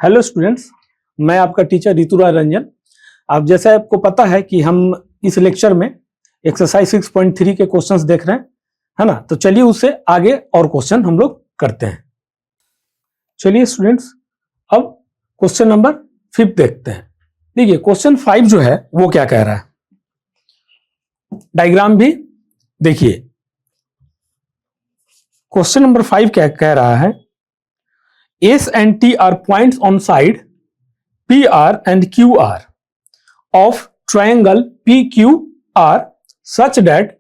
Hello students, मैं आपका teacher Rituraj Ranjan. आप जैसे आपको पता है कि हम इस लेक्चर में एक्सरसाइज 6.3 के क्वेश्चंस देख रहे हैं, है ना। तो चलिए उससे आगे और क्वेश्चन हम लोग करते हैं। चलिए स्टूडेंट्स, अब क्वेश्चन नंबर 5 देखते हैं। देखिए क्वेश्चन 5 जो है वो क्या कह रहा है, डायग्राम भी देखिए। क्वेश्चन नंबर 5 क्या कह रहा है, S and T are points on side PR and QR of triangle PQR such that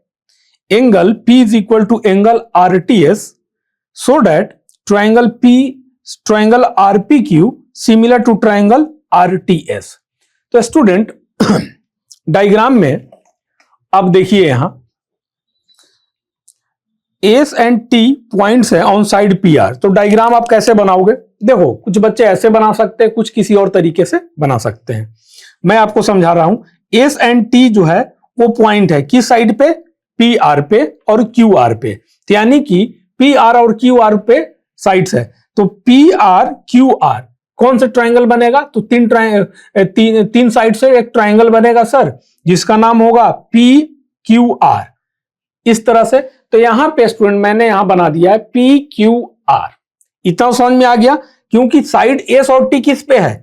angle P is equal to angle RTS, so that triangle RPQ similar to triangle RTS। तो student diagram में अब देखिए यहां S and T points है on side P R. तो diagram आप कैसे बनाओगे, देखो कुछ बच्चे ऐसे बना सकते हैं, कुछ किसी और तरीके से बना सकते हैं। मैं आपको समझा रहा हूं। एस एंड टी जो है वो पॉइंट है किस साइड पे, पी आर पे और क्यू आर पे, यानी कि पी आर और क्यू आर पे साइड्स है। तो पी आर क्यू आर कौन सा ट्राइंगल बनेगा, तो तीन साइड से एक ट्राइंगल बनेगा सर, जिसका नाम होगा पी क्यू आर, इस तरह से। तो यहां पे स्टूडेंट मैंने यहां बना दिया है पी क्यू आर। इतना समझ में आ गया, क्योंकि साइड एस और टी किस पे है,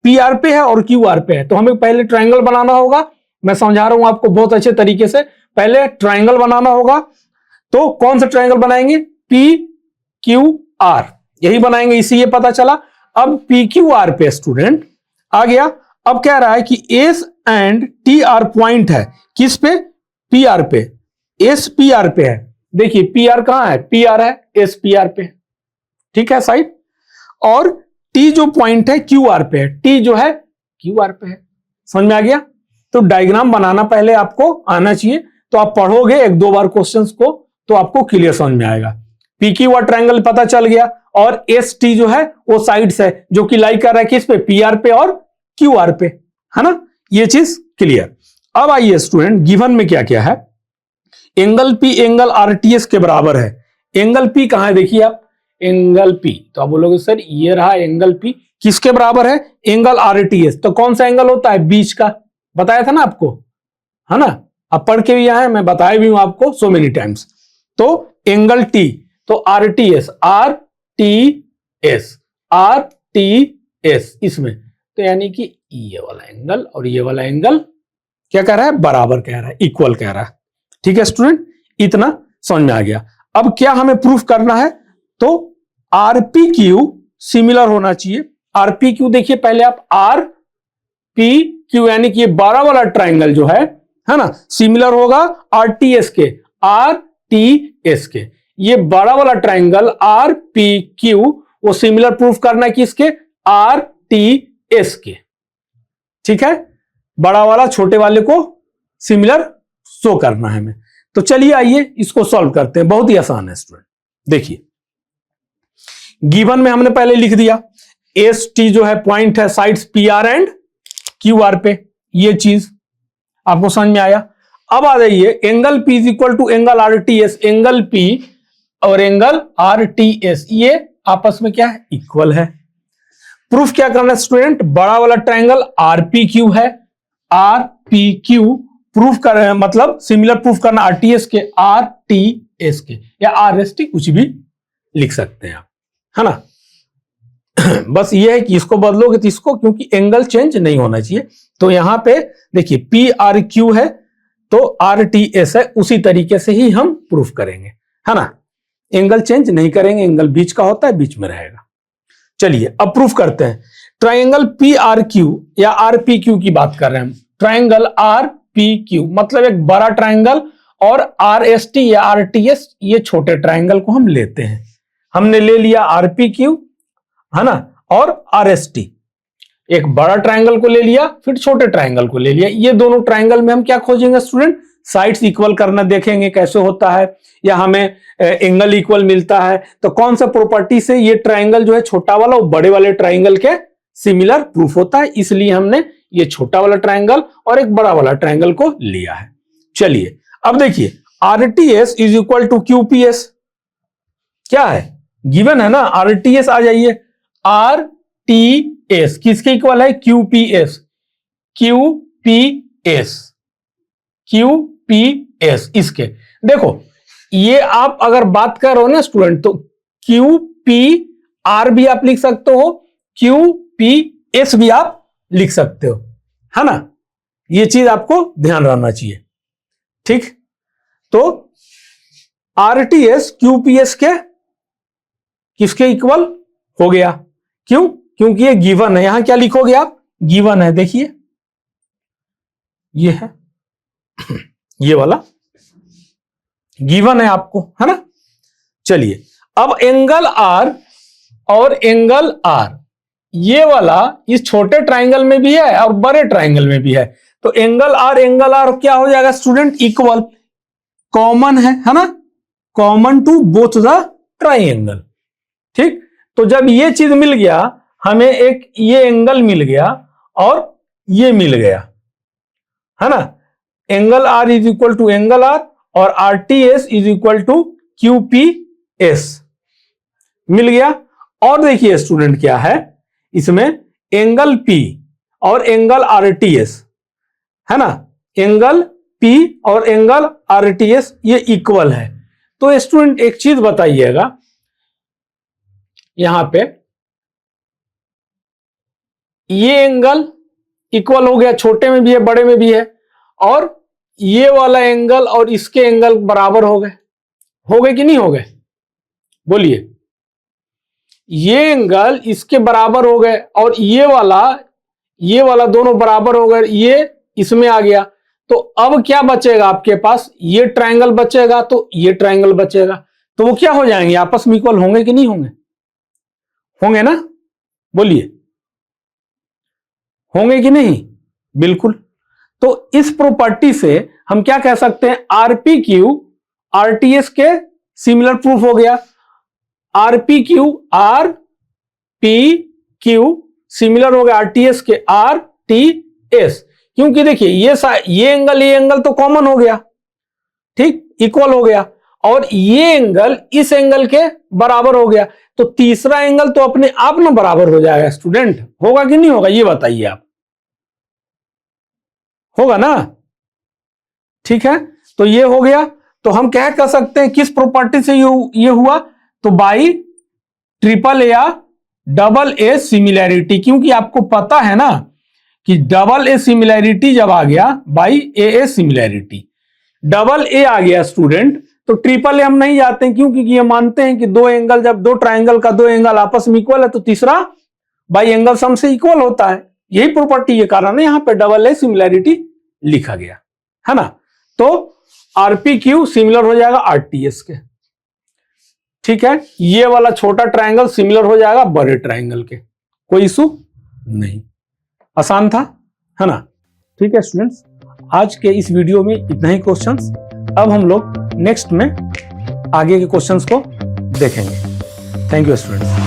पी आर पे है और क्यू आर पे है। तो हमें पहले ट्राइंगल बनाना होगा। मैं समझा रहा हूं आपको बहुत अच्छे तरीके से। पहले ट्राइंगल बनाना होगा। तो कौन सा ट्राइंगल बनाएंगे, पी क्यू आर, यही बनाएंगे, इसी ये पता चला। अब पी क्यू आर पे स्टूडेंट आ गया। अब कह रहा है कि S and T R point है किस पे, पी आर पे। एस पी आर पे है, देखिए पी आर कहां है, पी आर है, एस पी आर पे, ठीक है साइड। और टी जो पॉइंट है क्यू आर पे है, टी जो है क्यू आर पे है। समझ में आ गया। तो डायग्राम बनाना पहले आपको आना चाहिए। तो आप पढ़ोगे एक दो बार क्वेश्चंस को तो आपको क्लियर समझ में आएगा। पी क्यू आर ट्राइंगल पता चल गया, और एस टी जो है वो साइड्स है जो कि लाई कर रहा है किस पे, पी आर पे और क्यू आर पे, है ना। ये चीज क्लियर। अब आइए स्टूडेंट, गिवन में क्या क्या है। एंगल पी एंगल आरटीएस के बराबर है। एंगल पी कहां है, देखिए आप, एंगल पी, तो आप बोलोगे सर ये रहा एंगल पी, किसके बराबर है, एंगल आरटीएस। तो कौन सा एंगल होता है, बीच का, बताया था ना आपको, है ना। आप पढ़ के भी आए, मैं बताया भी हूं आपको सो मेनी टाइम्स। तो एंगल टी, तो RTS, are T S, are T S इसमें, तो यानी कि ये वाला एंगल और ये वाला एंगल क्या कह रहा है, बराबर कह रहा है, इक्वल कह रहा है। ठीक है स्टूडेंट, इतना समझ में आ गया। अब क्या हमें प्रूफ करना है, तो आरपी क्यू सिमिलर होना चाहिए। आरपी क्यू देखिए पहले आप, आर पी क्यू यानी कि ये 12 वाला ट्राइंगल जो है ना, सिमिलर होगा आरटीएस के, आर टी एस के। ये 12 वाला ट्राइंगल आर पी क्यू वो सिमिलर प्रूफ करना है किसके, आर टी एस के। ठीक है, बड़ा वाला छोटे वाले को सिमिलर शो करना है हमें। तो चलिए आइए इसको सॉल्व करते हैं, बहुत ही आसान है स्टूडेंट। देखिए गिवन में हमने पहले लिख दिया, एस टी जो है पॉइंट है sides P R and Q R पे, ये चीज आपको समझ में आया। अब आ जाइए, angle P is equal to angle R T S. Angle P और एंगल आर टी एस ये आपस में क्या है, इक्वल है। प्रूफ क्या करना है स्टूडेंट, बड़ा वाला ट्राइंगल आर पी क्यू है, आर पी क्यू प्रूफ कर रहे हैं, मतलब सिमिलर प्रूफ करना आरटीएस के, आर टी एस के, या आर एस टी कुछ भी लिख सकते हैं आप, है ना। बस ये है कि इसको बदलोगे तो इसको, क्योंकि एंगल चेंज नहीं होना चाहिए। तो यहां पे देखिए पी आर क्यू है तो आर टी एस है, उसी तरीके से ही हम प्रूफ करेंगे, है ना। एंगल चेंज नहीं करेंगे, एंगल बीच का होता है, बीच में रहेगा। चलिए अब प्रूफ करते हैं। ट्राइंगल पी आर क्यू या आर पी क्यू की बात कर रहे हैं हम। ट्राइंगल आर पी क्यू मतलब एक बड़ा ट्राइंगल, और आर एस टी या आर टी एस ये छोटे ट्राइंगल को हम लेते हैं। हमने ले लिया आर पी क्यू, है ना, और आर एस टी, एक बड़ा ट्राइंगल को ले लिया, फिर छोटे ट्राइंगल को ले लिया। ये दोनों ट्राइंगल में हम क्या खोजेंगे स्टूडेंट, साइड्स इक्वल करना देखेंगे कैसे होता है, या हमें एंगल इक्वल मिलता है। तो कौन सा प्रॉपर्टी से ये ट्राइंगल जो है छोटा वाला वो बड़े वाले ट्राइंगल के सिमिलर प्रूफ होता है, इसलिए हमने ये छोटा वाला ट्राइंगल और एक बड़ा वाला ट्राइंगल को लिया है। चलिए अब देखिए, आरटीएस इज इक्वल टू क्यूपीएस, क्या है गिवन है ना, आरटीएस आ जाइए, आर टी एस किसके इक्वल है? QPS, QPS, QPS इसके। देखो ये आप अगर बात कर रहे हो ना स्टूडेंट, तो QPR भी आप लिख सकते हो, QPS भी आप लिख सकते हो, है ना। ये चीज आपको ध्यान रखना चाहिए, ठीक। तो RTS QPS के किसके इक्वल हो गया? क्यों? क्योंकि ये गिवन है। यहां क्या लिखोगे आप? गिवन है, देखिए ये है, ये वाला गिवन है आपको, है ना। चलिए अब एंगल R और एंगल R, ये वाला इस छोटे ट्राइंगल में भी है और बड़े ट्राइंगल में भी है। तो एंगल R क्या हो जाएगा स्टूडेंट? इक्वल, कॉमन है ना, common to both the triangle, ठीक। तो जब ये चीज मिल गया हमें, एक ये एंगल मिल गया और ये मिल गया, है ना। Angle R is equal to angle R और RTS is equal to QPS मिल गया। और देखिए स्टूडेंट क्या है इसमें, एंगल P और एंगल RTS, है ना, एंगल P और एंगल RTS ये इक्वल है। तो स्टूडेंट एक चीज बताइएगा, यहां पे ये एंगल इक्वल हो गया, छोटे में भी है बड़े में भी है, और ये वाला एंगल और इसके एंगल बराबर हो गए कि नहीं हो गए? बोलिए। ये एंगल इसके बराबर हो गए और ये वाला दोनों बराबर हो गए, ये इसमें आ गया। तो अब क्या बचेगा आपके पास? ये ट्रायंगल बचेगा, तो ये ट्रायंगल बचेगा, तो वो क्या हो जाएंगे? आपस में इक्वल होंगे कि नहीं होंगे? होंगे ना, बोलिए, होंगे कि नहीं? बिल्कुल। तो इस प्रॉपर्टी से हम क्या कह सकते हैं? RPQ RTS के सिमिलर प्रूफ हो गया। RPQ सिमिलर हो गया RTS के RTS, क्योंकि देखिए ये एंगल तो कॉमन हो गया, ठीक, इक्वल हो गया, और ये एंगल इस एंगल के बराबर हो गया। तो तीसरा एंगल तो अपने आप में बराबर हो जाएगा स्टूडेंट, होगा कि नहीं होगा? ये बताइए आप, होगा ना, ठीक है। तो ये हो गया। तो हम क्या कर सकते हैं, किस प्रॉपर्टी से ये हुआ? तो बाई ट्रिपल या डबल ए सिमिलैरिटी, क्योंकि आपको पता है ना कि डबल ए सिमिलैरिटी जब आ गया by A similarity, double A आ गया स्टूडेंट, तो ट्रिपल ए हम नहीं जाते हैं, क्योंकि ये मानते हैं कि दो एंगल, जब दो ट्राइंगल का दो एंगल आपस में इक्वल है तो तीसरा बाई एंगल सम से इक्वल होता है। यही प्रॉपर्टी, ये कारण है यहां पे डबल ए सिमिलैरिटी लिखा गया, है ना। तो RPQ सिमिलर हो जाएगा RTS के, ठीक है। ये वाला छोटा ट्रायंगल सिमिलर हो जाएगा बड़े ट्रायंगल के, कोई इशू नहीं, आसान था, है ना। ठीक है स्टूडेंट्स, आज के इस वीडियो में इतना ही क्वेश्चंस। अब हम लोग नेक्स्ट में आगे के क्वेश्चंस को देखेंगे। Thank you students.